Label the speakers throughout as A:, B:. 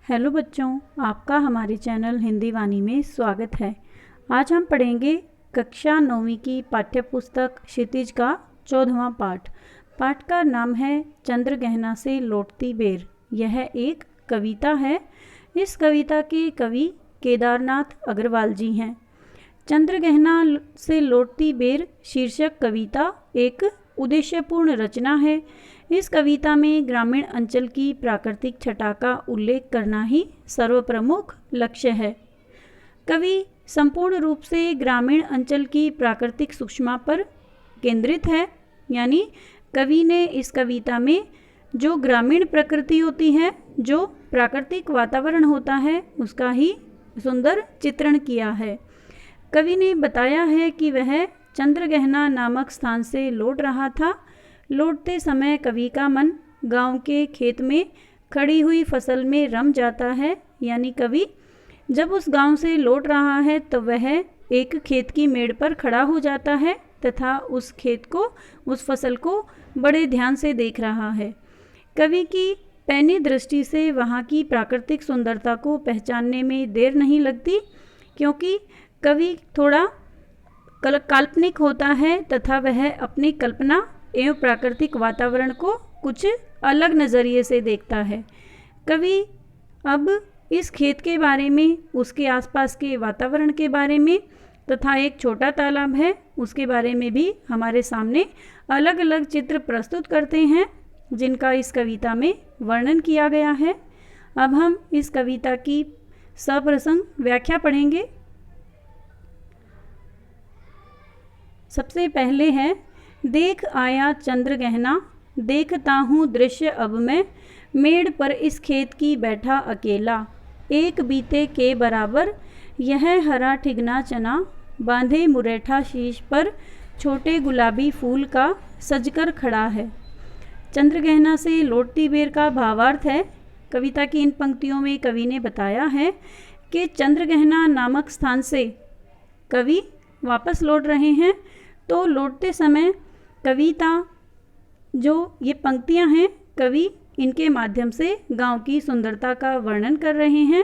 A: Hello बच्चों, आपका हमारे चैनल हिंदी वाणी में स्वागत है। आज हम पढ़ेंगे कक्षा 9वीं की पाठ्यपुस्तक क्षितिज का 14वां पाठ। पाठ का नाम है चंद्रगहना से लौटती बेर। यह एक कविता है। इस कविता के कवि केदारनाथ अग्रवाल जी हैं। चंद्रगहना से लौटती बेर शीर्षक कविता एक उद्देश्यपूर्ण रचना है। इस कविता में ग्रामीण अंचल की प्राकृतिक छटा का उल्लेख करना ही सर्वप्रमुख लक्ष्य है। कवि संपूर्ण रूप से ग्रामीण अंचल की प्राकृतिक सूक्ष्मा पर केंद्रित है, यानी कवि ने इस कविता में जो ग्रामीण प्रकृति होती है, जो प्राकृतिक वातावरण होता है, उसका ही सुंदर चित्रण किया है। कवि ने बताया है कि वह चंद्रगहना नामक स्थान से लौट रहा था। लौटते समय कवि का मन गांव के खेत में खड़ी हुई फसल में रम जाता है, यानी कवि जब उस गांव से लौट रहा है तो वह एक खेत की मेड़ पर खड़ा हो जाता है तथा उस खेत को, उस फसल को बड़े ध्यान से देख रहा है। कवि की पैनी दृष्टि से वहाँ की प्राकृतिक सुंदरता को पहचानने में देर नहीं लगती, क्योंकि कवि थोड़ा काल्पनिक होता है तथा वह अपनी कल्पना एवं प्राकृतिक वातावरण को कुछ अलग नज़रिए से देखता है। कवि अब इस खेत के बारे में, उसके आसपास के वातावरण के बारे में तथा एक छोटा तालाब है उसके बारे में भी हमारे सामने अलग अलग चित्र प्रस्तुत करते हैं, जिनका इस कविता में वर्णन किया गया है। अब हम इस कविता की सप्रसंग व्याख्या पढ़ेंगे। सबसे पहले है, देख आया चंद्रगहना, देखता हूँ दृश्य अब मैं, मेड़ पर इस खेत की बैठा अकेला, एक बीते के बराबर यह हरा ठिगना चना, बांधे मुरेठा शीश पर छोटे गुलाबी फूल का सजकर खड़ा है। चंद्रगहना से लौटती बेर का भावार्थ है। कविता की इन पंक्तियों में कवि ने बताया है कि चंद्रगहना नामक स्थान से कवि वापस लौट रहे हैं, तो लौटते समय कविता जो ये पंक्तियां हैं, कवि इनके माध्यम से गांव की सुंदरता का वर्णन कर रहे हैं।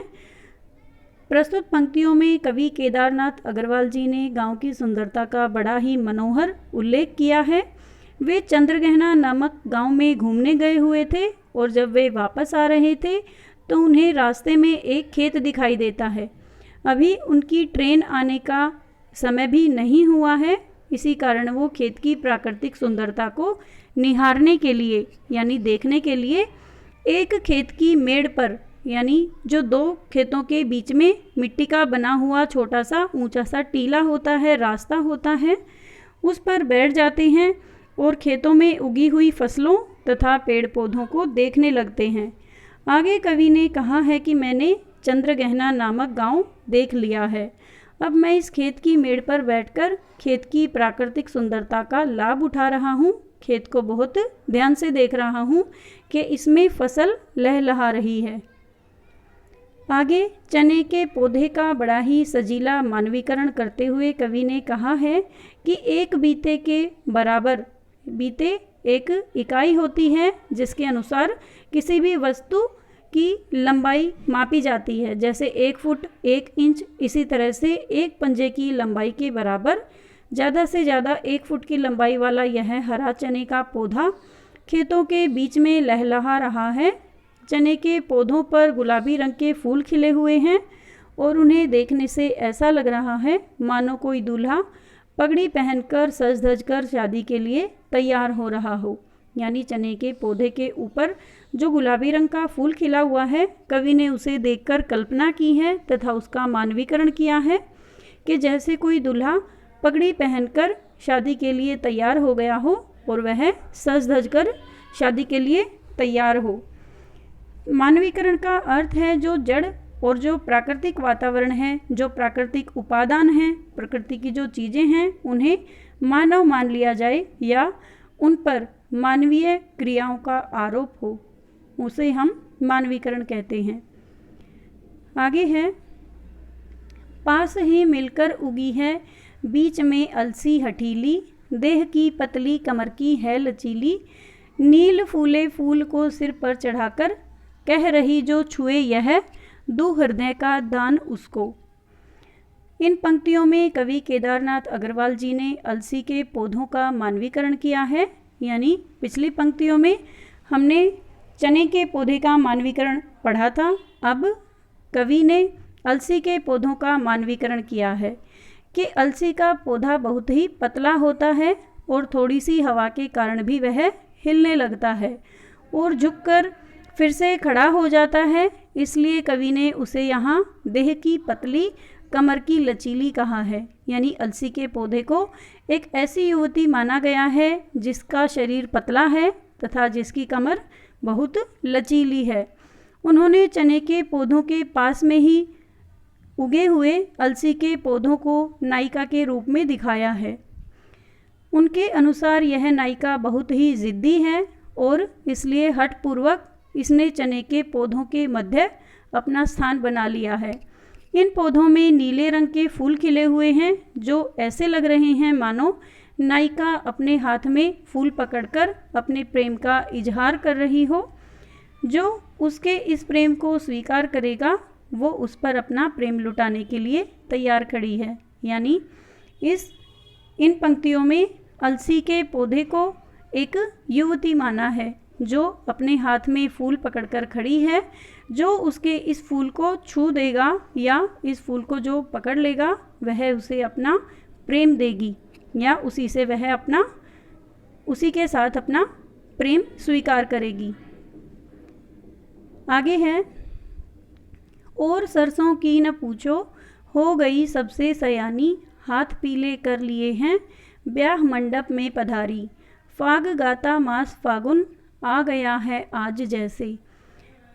A: प्रस्तुत पंक्तियों में कवि केदारनाथ अग्रवाल जी ने गांव की सुंदरता का बड़ा ही मनोहर उल्लेख किया है। वे चंद्रगहना नामक गांव में घूमने गए हुए थे और जब वे वापस आ रहे थे तो उन्हें रास्ते में एक खेत दिखाई देता है। अभी उनकी ट्रेन आने का समय भी नहीं हुआ है, इसी कारण वो खेत की प्राकृतिक सुंदरता को निहारने के लिए, यानी देखने के लिए एक खेत की मेड़ पर, यानी जो दो खेतों के बीच में मिट्टी का बना हुआ छोटा सा ऊंचा सा टीला होता है, रास्ता होता है, उस पर बैठ जाते हैं और खेतों में उगी हुई फसलों तथा पेड़ पौधों को देखने लगते हैं। आगे कवि ने कहा है कि मैंने चंद्रगहना नामक गांव देख लिया है। अब मैं इस खेत की मेड़ पर बैठकर खेत की प्राकृतिक सुंदरता का लाभ उठा रहा हूँ। खेत को बहुत ध्यान से देख रहा हूँ कि इसमें फसल लहलहा रही है। आगे चने के पौधे का बड़ा ही सजीला मानवीकरण करते हुए कवि ने कहा है कि एक बीते के बराबर, बीते एक इकाई होती है जिसके अनुसार किसी भी वस्तु की लंबाई मापी जाती है। जैसे 1 फुट 1 इंच, इसी तरह से एक पंजे की लंबाई के बराबर ज़्यादा से ज़्यादा 1 फुट की लंबाई वाला यह हरा चने का पौधा खेतों के बीच में लहलहा रहा है। चने के पौधों पर गुलाबी रंग के फूल खिले हुए हैं और उन्हें देखने से ऐसा लग रहा है मानो कोई दूल्हा पगड़ी पहनकर सज धज कर शादी के लिए तैयार हो रहा हो। यानी चने के पौधे के ऊपर जो गुलाबी रंग का फूल खिला हुआ है, कवि ने उसे देखकर कल्पना की है तथा उसका मानवीकरण किया है कि जैसे कोई दूल्हा पगड़ी पहनकर शादी के लिए तैयार हो गया हो और वह सज धज कर शादी के लिए तैयार हो। मानवीकरण का अर्थ है जो जड़ और जो प्राकृतिक वातावरण है, जो प्राकृतिक उपादान हैं, प्रकृति की जो चीज़ें हैं, उन्हें मानव मान लिया जाए या उन पर मानवीय क्रियाओं का आरोप हो, उसे हम मानवीकरण कहते हैं। आगे है, पास ही मिलकर उगी है बीच में अलसी हठीली, देह की पतली कमर की है लचीली, नील फूले फूल को सिर पर चढ़ाकर कह रही जो छुए यह, दू हृदय का दान उसको। इन पंक्तियों में कवि केदारनाथ अग्रवाल जी ने अलसी के पौधों का मानवीकरण किया है। यानी पिछली पंक्तियों में हमने चने के पौधे का मानवीकरण पढ़ा था, अब कवि ने अलसी के पौधों का मानवीकरण किया है कि अलसी का पौधा बहुत ही पतला होता है और थोड़ी सी हवा के कारण भी वह हिलने लगता है और झुककर फिर से खड़ा हो जाता है। इसलिए कवि ने उसे यहाँ देह की पतली कमर की लचीली कहा है। यानी अलसी के पौधे को एक ऐसी युवती माना गया है जिसका शरीर पतला है तथा जिसकी कमर बहुत लचीली है। उन्होंने चने के पौधों के पास में ही उगे हुए अलसी के पौधों को नायिका के रूप में दिखाया है। उनके अनुसार यह नायिका बहुत ही ज़िद्दी है और इसलिए हठपूर्वक इसने चने के पौधों के मध्य अपना स्थान बना लिया है। इन पौधों में नीले रंग के फूल खिले हुए हैं जो ऐसे लग रहे हैं मानो नायिका अपने हाथ में फूल पकड़कर अपने प्रेम का इजहार कर रही हो। जो उसके इस प्रेम को स्वीकार करेगा वो उस पर अपना प्रेम लुटाने के लिए तैयार खड़ी है। यानी इन पंक्तियों में अलसी के पौधे को एक युवती माना है जो अपने हाथ में फूल पकड़कर खड़ी है। जो उसके इस फूल को छू देगा या इस फूल को जो पकड़ लेगा वह उसे अपना प्रेम देगी या उसी के साथ अपना प्रेम स्वीकार करेगी। आगे है, और सरसों की न पूछो, हो गई सबसे सयानी, हाथ पीले कर लिए हैं, ब्याह मंडप में पधारी, फाग गाता मास फागुन, आ गया है आज जैसे।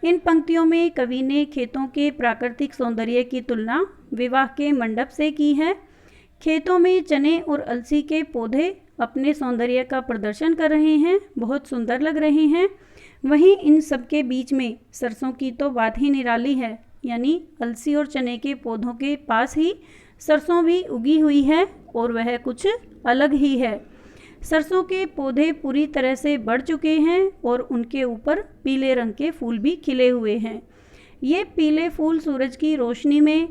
A: इन पंक्तियों में कवि ने खेतों के प्राकृतिक सौंदर्य की तुलना विवाह के मंडप से की है। खेतों में चने और अलसी के पौधे अपने सौंदर्य का प्रदर्शन कर रहे हैं, बहुत सुंदर लग रहे हैं। वहीं इन सब के बीच में सरसों की तो बात ही निराली है। यानी अलसी और चने के पौधों के पास ही सरसों भी उगी हुई है और वह कुछ अलग ही है। सरसों के पौधे पूरी तरह से बढ़ चुके हैं और उनके ऊपर पीले रंग के फूल भी खिले हुए हैं। ये पीले फूल सूरज की रोशनी में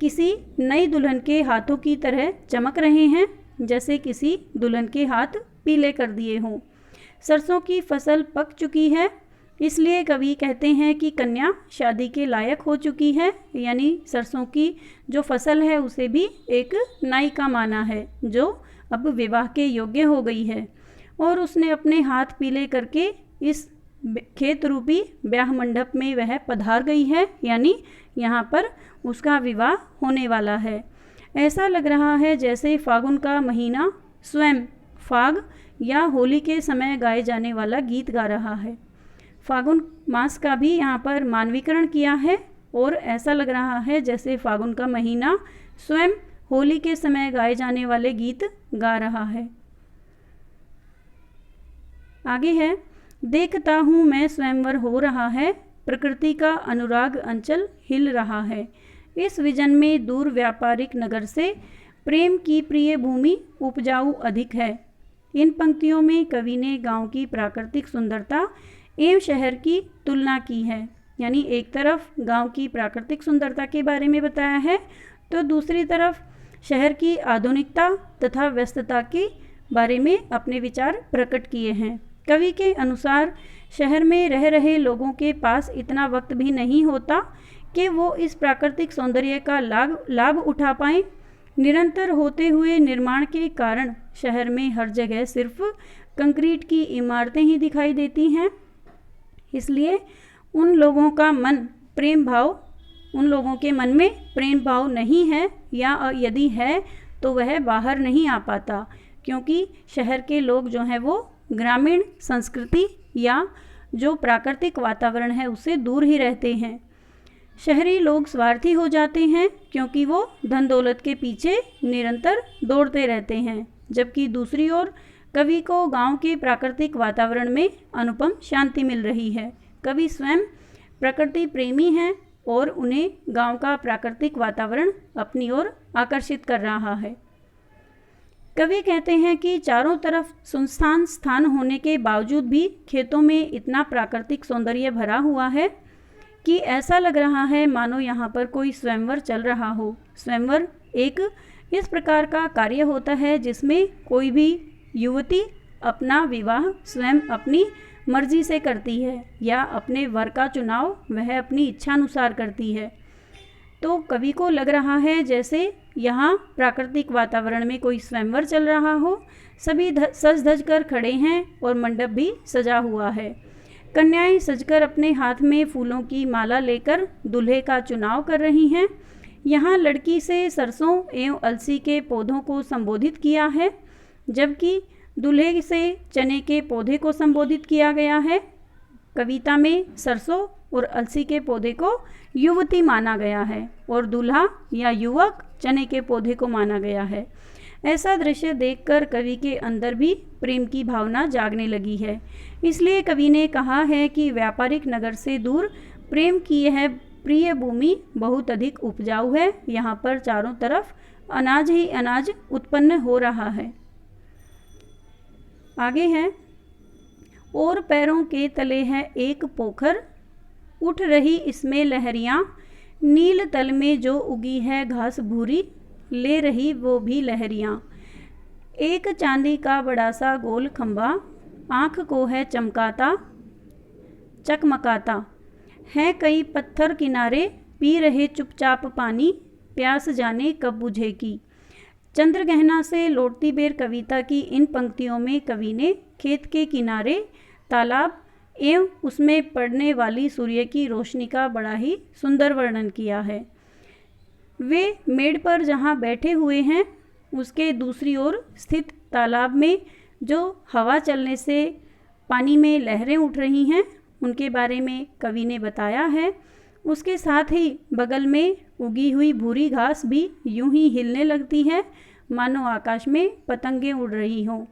A: किसी नई दुल्हन के हाथों की तरह चमक रहे हैं, जैसे किसी दुल्हन के हाथ पीले कर दिए हों। सरसों की फसल पक चुकी है, इसलिए कवि कहते हैं कि कन्या शादी के लायक हो चुकी है। यानी सरसों की जो फसल है उसे भी एक नायिका माना है जो अब विवाह के योग्य हो गई है और उसने अपने हाथ पीले करके इस खेत रूपी ब्याह मंडप में वह पधार गई है। यानी यहाँ पर उसका विवाह होने वाला है। ऐसा लग रहा है जैसे फागुन का महीना स्वयं फाग या होली के समय गाए जाने वाला गीत गा रहा है। फागुन मास का भी यहाँ पर मानवीकरण किया है और ऐसा लग रहा है जैसे फागुन का महीना स्वयं होली के समय गाए जाने वाले गीत गा रहा है। आगे है, देखता हूँ मैं स्वयंवर हो रहा है, प्रकृति का अनुराग अंचल हिल रहा है, इस विजन में दूर व्यापारिक नगर से प्रेम की प्रिय भूमि उपजाऊ अधिक है। इन पंक्तियों में कवि ने गांव की प्राकृतिक सुंदरता एवं शहर की तुलना की है। यानी एक तरफ गांव की प्राकृतिक सुंदरता के बारे में बताया है तो दूसरी तरफ शहर की आधुनिकता तथा व्यस्तता के बारे में अपने विचार प्रकट किए हैं। कवि के अनुसार शहर में रह रहे लोगों के पास इतना वक्त भी नहीं होता कि वो इस प्राकृतिक सौंदर्य का लाभ उठा पाएं। निरंतर होते हुए निर्माण के कारण शहर में हर जगह सिर्फ कंक्रीट की इमारतें ही दिखाई देती हैं। इसलिए उन लोगों के मन में प्रेम भाव नहीं है या यदि है तो वह बाहर नहीं आ पाता, क्योंकि शहर के लोग जो हैं वो ग्रामीण संस्कृति या जो प्राकृतिक वातावरण है उससे दूर ही रहते हैं। शहरी लोग स्वार्थी हो जाते हैं क्योंकि वो धन दौलत के पीछे निरंतर दौड़ते रहते हैं, जबकि दूसरी ओर कवि को गांव के प्राकृतिक वातावरण में अनुपम शांति मिल रही है। कवि स्वयं प्रकृति प्रेमी हैं और उन्हें गांव का प्राकृतिक वातावरण अपनी ओर आकर्षित कर रहा है। कवि कहते हैं कि चारों तरफ सुनसान स्थान होने के बावजूद भी खेतों में इतना प्राकृतिक सौंदर्य भरा हुआ है कि ऐसा लग रहा है मानो यहाँ पर कोई स्वयंवर चल रहा हो। स्वयंवर एक इस प्रकार का कार्य होता है जिसमें कोई भी युवती अपना विवाह स्वयं अपनी मर्जी से करती है या अपने वर का चुनाव वह अपनी इच्छानुसार करती है। तो कवि को लग रहा है जैसे यहाँ प्राकृतिक वातावरण में कोई स्वयंवर चल रहा हो। सभी सज धज कर खड़े हैं और मंडप भी सजा हुआ है। कन्याएं सजकर अपने हाथ में फूलों की माला लेकर दूल्हे का चुनाव कर रही हैं। यहाँ लड़की से सरसों एवं अलसी के पौधों को संबोधित किया है, जबकि दूल्हे से चने के पौधे को संबोधित किया गया है। कविता में सरसों और अलसी के पौधे को युवती माना गया है और दूल्हा या युवक चने के पौधे को माना गया है। ऐसा दृश्य देखकर कवि के अंदर भी प्रेम की भावना जागने लगी है। इसलिए कवि ने कहा है कि व्यापारिक नगर से दूर प्रेम की यह प्रिय भूमि बहुत अधिक उपजाऊ है। यहाँ पर चारों तरफ अनाज ही अनाज उत्पन्न हो रहा है। आगे है, और पैरों के तले है एक पोखर, उठ रही इसमें लहरियाँ, नील तल में जो उगी है घास भूरी, ले रही वो भी लहरियाँ। एक चांदी का बड़ा सा गोल खंबा, आँख को है चमकाता चकमकाता, हैं कई पत्थर किनारे, पी रहे चुपचाप पानी, प्यास जाने कब बुझेगी। चंद्रगहना से लौटती बेर कविता की इन पंक्तियों में कवि ने खेत के किनारे तालाब एवं उसमें पड़ने वाली सूर्य की रोशनी का बड़ा ही सुंदर वर्णन किया है। वे मेड़ पर जहाँ बैठे हुए हैं उसके दूसरी ओर स्थित तालाब में जो हवा चलने से पानी में लहरें उठ रही हैं उनके बारे में कवि ने बताया है। उसके साथ ही बगल में उगी हुई भूरी घास भी यूं ही हिलने लगती है मानो आकाश में पतंगें उड़ रही हों।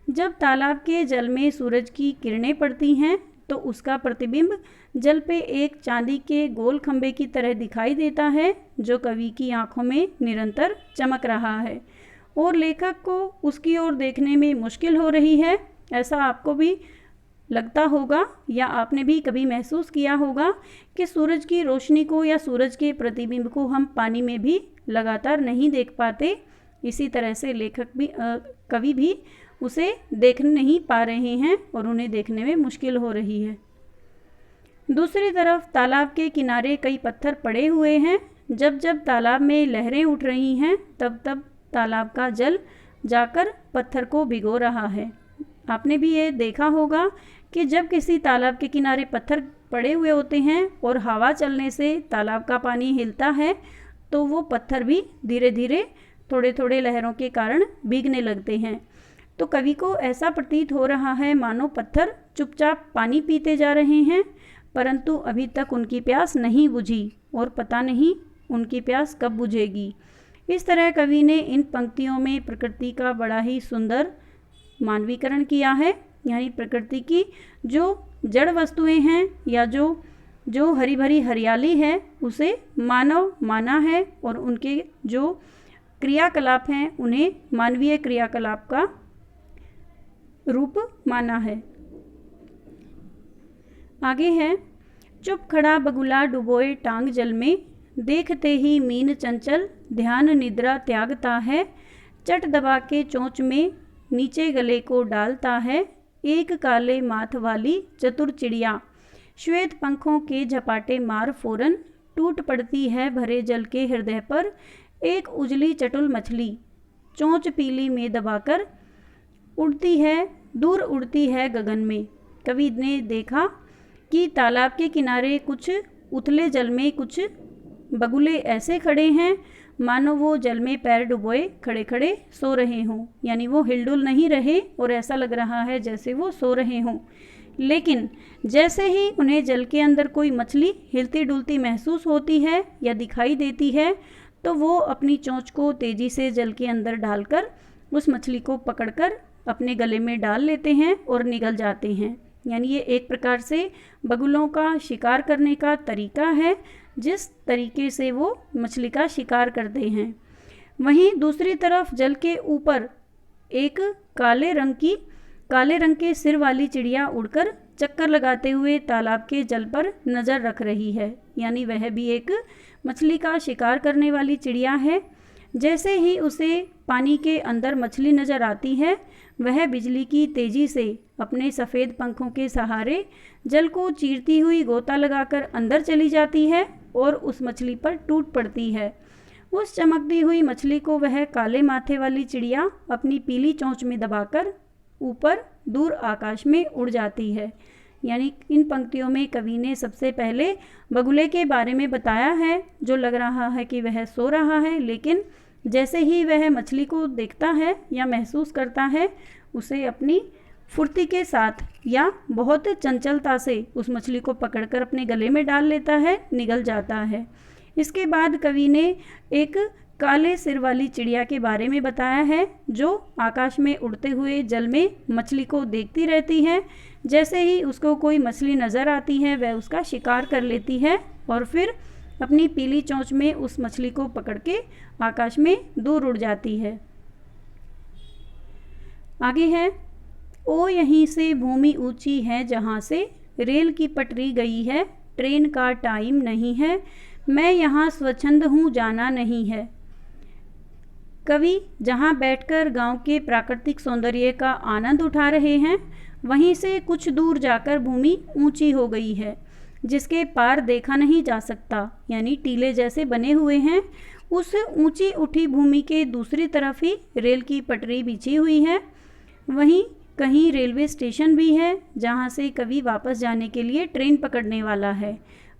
A: जब तालाब के जल में सूरज की किरणें पड़ती हैं तो उसका प्रतिबिंब जल पे एक चांदी के गोल खंबे की तरह दिखाई देता है जो कवि की आंखों में निरंतर चमक रहा है और लेखक को उसकी ओर देखने में मुश्किल हो रही है। ऐसा आपको भी लगता होगा या आपने भी कभी महसूस किया होगा कि सूरज की रोशनी को या सूरज के प्रतिबिंब को हम पानी में भी लगातार नहीं देख पाते। इसी तरह से लेखक भी कवि भी उसे देख नहीं पा रहे हैं और उन्हें देखने में मुश्किल हो रही है। दूसरी तरफ तालाब के किनारे कई पत्थर पड़े हुए हैं। जब जब तालाब में लहरें उठ रही हैं तब तब तालाब का जल जाकर पत्थर को भिगो रहा है। आपने भी ये देखा होगा कि जब किसी तालाब के किनारे पत्थर पड़े हुए होते हैं और हवा चलने से तालाब का पानी हिलता है तो वो पत्थर भी धीरे धीरे थोड़े थोड़े लहरों के कारण भीगने लगते हैं। तो कवि को ऐसा प्रतीत हो रहा है मानो पत्थर चुपचाप पानी पीते जा रहे हैं, परंतु अभी तक उनकी प्यास नहीं बुझी और पता नहीं उनकी प्यास कब बुझेगी। इस तरह कवि ने इन पंक्तियों में प्रकृति का बड़ा ही सुंदर मानवीकरण किया है। यानी प्रकृति की जो जड़ वस्तुएं हैं या जो हरी भरी हरियाली है उसे मानव माना है और उनके जो क्रियाकलाप हैं उन्हें मानवीय क्रियाकलाप का रूप माना है। आगे है, चुप खड़ा बगुला डुबोए टांग जल में, देखते ही मीन चंचल ध्यान निद्रा त्यागता है, चट दबा के चोंच में नीचे गले को डालता है, एक काले माथ वाली चतुर चिड़िया श्वेत पंखों के झपाटे मार फौरन, टूट पड़ती है भरे जल के हृदय पर एक उजली चटुल मछली, चोंच पीली में दबाकर उड़ती है दूर उड़ती है गगन में। कवि ने देखा कि तालाब के किनारे कुछ उथले जल में कुछ बगुले ऐसे खड़े हैं मानो वो जल में पैर डुबोए खड़े खड़े सो रहे हों। यानी वो हिलडुल नहीं रहे और ऐसा लग रहा है जैसे वो सो रहे हों। लेकिन जैसे ही उन्हें जल के अंदर कोई मछली हिलती डुलती महसूस होती है या दिखाई देती है तो वो अपनी चोंच को तेज़ी से जल के अंदर डालकर उस मछली को पकड़कर अपने गले में डाल लेते हैं और निगल जाते हैं। यानी ये एक प्रकार से बगुलों का शिकार करने का तरीका है, जिस तरीके से वो मछली का शिकार करते हैं। वहीं दूसरी तरफ जल के ऊपर एक काले रंग के सिर वाली चिड़िया उड़कर चक्कर लगाते हुए तालाब के जल पर नज़र रख रही है, यानी वह भी एक मछली का शिकार करने वाली चिड़िया है। जैसे ही उसे पानी के अंदर मछली नज़र आती है, वह बिजली की तेज़ी से अपने सफ़ेद पंखों के सहारे जल को चीरती हुई गोता लगाकर अंदर चली जाती है और उस मछली पर टूट पड़ती है। उस चमकती हुई मछली को वह काले माथे वाली चिड़िया अपनी पीली चोंच में दबाकर ऊपर दूर आकाश में उड़ जाती है। यानी इन पंक्तियों में कवि ने सबसे पहले बगुले के बारे में बताया है, जो लग रहा है कि वह सो रहा है, लेकिन जैसे ही वह मछली को देखता है या महसूस करता है, उसे अपनी फुर्ती के साथ या बहुत चंचलता से उस मछली को पकड़कर अपने गले में डाल लेता है, निगल जाता है। इसके बाद कवि ने एक काले सिर वाली चिड़िया के बारे में बताया है, जो आकाश में उड़ते हुए जल में मछली को देखती रहती है। जैसे ही उसको कोई मछली नज़र आती है, वह उसका शिकार कर लेती है और फिर अपनी पीली चोंच में उस मछली को पकड़ के आकाश में दूर उड़ जाती है। आगे है, ओ यहीं से भूमि ऊंची है जहाँ से रेल की पटरी गई है, ट्रेन का टाइम नहीं है, मैं यहाँ स्वच्छंद हूँ जाना नहीं है। कवि जहाँ बैठकर गांव के प्राकृतिक सौंदर्य का आनंद उठा रहे हैं, वहीं से कुछ दूर जाकर भूमि ऊंची हो गई है, जिसके पार देखा नहीं जा सकता, यानी टीले जैसे बने हुए हैं। उस ऊंची उठी भूमि के दूसरी तरफ ही रेल की पटरी बिछी हुई है। वहीं कहीं रेलवे स्टेशन भी है, जहाँ से कवि वापस जाने के लिए ट्रेन पकड़ने वाला है,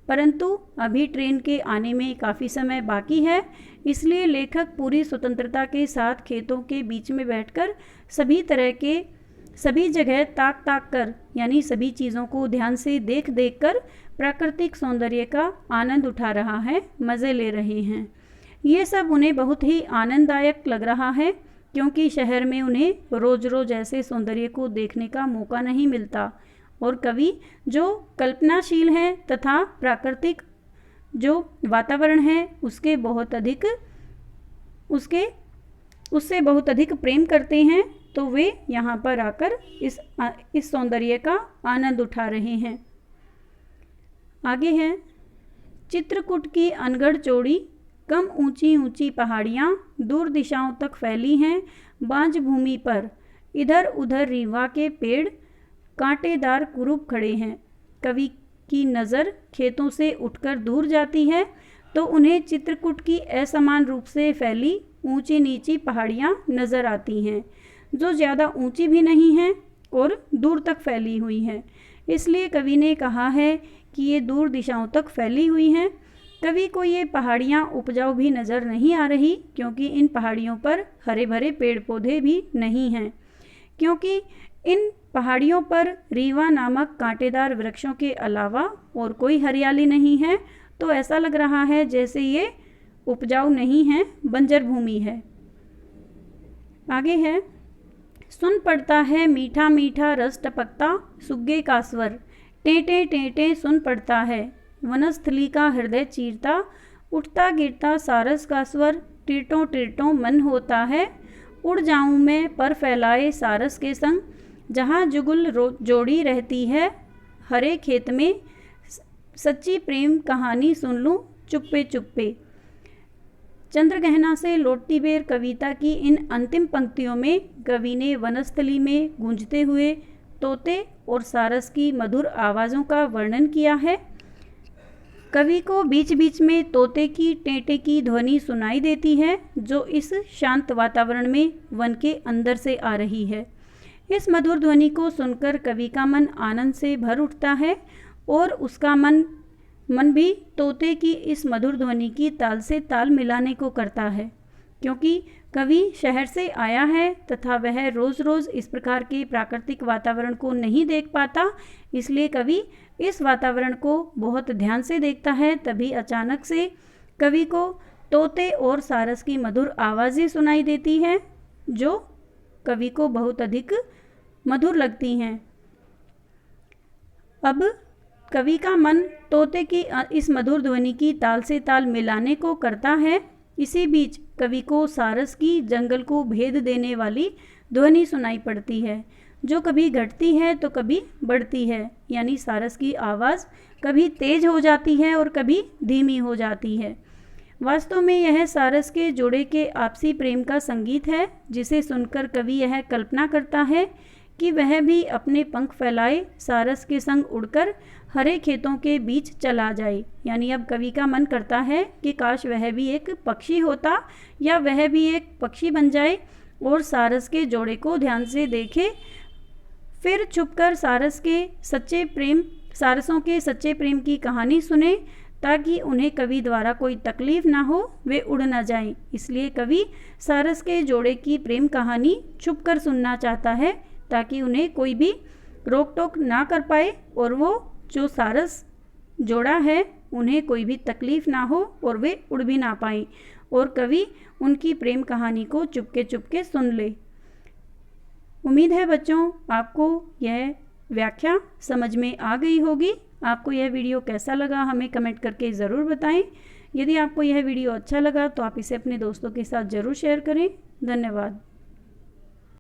A: परंतु अभी ट्रेन के आने में काफ़ी समय बाकी है। इसलिए लेखक पूरी स्वतंत्रता के साथ खेतों के बीच में बैठकर सभी जगह ताक कर, यानी सभी चीज़ों को ध्यान से देख कर प्राकृतिक सौंदर्य का आनंद उठा रहा है, मज़े ले रहे हैं। ये सब उन्हें बहुत ही आनंददायक लग रहा है, क्योंकि शहर में उन्हें रोज़ रोज़ ऐसे सौंदर्य को देखने का मौका नहीं मिलता। और कवि जो कल्पनाशील हैं तथा प्राकृतिक जो वातावरण है उससे बहुत अधिक प्रेम करते हैं, तो वे यहाँ पर आकर इस सौंदर्य का आनंद उठा रहे हैं। आगे है, चित्रकूट की अनगढ़ चौड़ी कम ऊंची ऊंची पहाड़ियाँ दूर दिशाओं तक फैली हैं, बांझ भूमि पर इधर उधर रीवा के पेड़ कांटेदार कुरूप खड़े हैं। कवि की नज़र खेतों से उठकर दूर जाती है, तो उन्हें चित्रकूट की असमान रूप से फैली ऊंची नीची पहाड़ियाँ नज़र आती हैं, जो ज़्यादा ऊंची भी नहीं हैं और दूर तक फैली हुई हैं। इसलिए कवि ने कहा है कि ये दूर दिशाओं तक फैली हुई हैं। कवि को ये पहाड़ियाँ उपजाऊ भी नज़र नहीं आ रही, क्योंकि इन पहाड़ियों पर हरे भरे पेड़ पौधे भी नहीं हैं, क्योंकि इन पहाड़ियों पर रीवा नामक कांटेदार वृक्षों के अलावा और कोई हरियाली नहीं है। तो ऐसा लग रहा है जैसे ये उपजाऊ नहीं है, बंजर भूमि है। आगे है, सुन पड़ता है मीठा मीठा रस टपकता सुग्गे का स्वर, टेंटे टेंटे सुन पड़ता है वनस्थली का हृदय चीरता, उठता गिरता सारस का स्वर, टिरटों टिरटों मन होता है, उड़ जाऊं मैं पर फैलाए सारस के संग, जहाँ जुगुल जोड़ी रहती है हरे खेत में, सच्ची प्रेम कहानी सुन लूं चुप्पे चुप्पे। चंद्रगहना से लौटती बेर कविता की इन अंतिम पंक्तियों में कवि ने वनस्थली में गूंजते हुए तोते और सारस की मधुर आवाज़ों का वर्णन किया है। कवि को बीच बीच में तोते की टेंटे की ध्वनि सुनाई देती है, जो इस शांत वातावरण में वन के अंदर से आ रही है। इस मधुर ध्वनि को सुनकर कवि का मन आनंद से भर उठता है और उसका मन भी तोते की इस मधुर ध्वनि की ताल से ताल मिलाने को करता है, क्योंकि कवि शहर से आया है तथा वह रोज़ रोज़ इस प्रकार के प्राकृतिक वातावरण को नहीं देख पाता। इसलिए कवि इस वातावरण को बहुत ध्यान से देखता है। तभी अचानक से कवि को तोते और सारस की मधुर आवाज़ें सुनाई देती हैं, जो कवि को बहुत अधिक मधुर लगती हैं। अब कवि का मन तोते की इस मधुर ध्वनि की ताल से ताल मिलाने को करता है। इसी बीच कवि को सारस की जंगल को भेद देने वाली ध्वनि सुनाई पड़ती है, जो कभी घटती है तो कभी बढ़ती है। यानी सारस की आवाज़ कभी तेज हो जाती है और कभी धीमी हो जाती है। वास्तव में यह सारस के जोड़े के आपसी प्रेम का संगीत है, जिसे सुनकर कवि यह कल्पना करता है कि वह भी अपने पंख फैलाए सारस के संग उड़कर हरे खेतों के बीच चला जाए। यानी अब कवि का मन करता है कि काश वह भी एक पक्षी होता या वह भी एक पक्षी बन जाए और सारस के जोड़े को ध्यान से देखे, फिर छुपकर सारसों के सच्चे प्रेम की कहानी सुने, ताकि उन्हें कवि द्वारा कोई तकलीफ ना हो, वे उड़ ना जाएं। इसलिए कवि सारस के जोड़े की प्रेम कहानी छुपकर सुनना चाहता है, ताकि उन्हें कोई भी रोक टोक ना कर पाए और वो जो सारस जोड़ा है उन्हें कोई भी तकलीफ ना हो और वे उड़ भी ना पाएं, और कवि उनकी प्रेम कहानी को चुपके चुपके सुन ले। उम्मीद है बच्चों आपको यह व्याख्या समझ में आ गई होगी। आपको यह वीडियो कैसा लगा हमें कमेंट करके ज़रूर बताएं। यदि आपको यह वीडियो अच्छा लगा तो आप इसे अपने दोस्तों के साथ ज़रूर शेयर करें। धन्यवाद।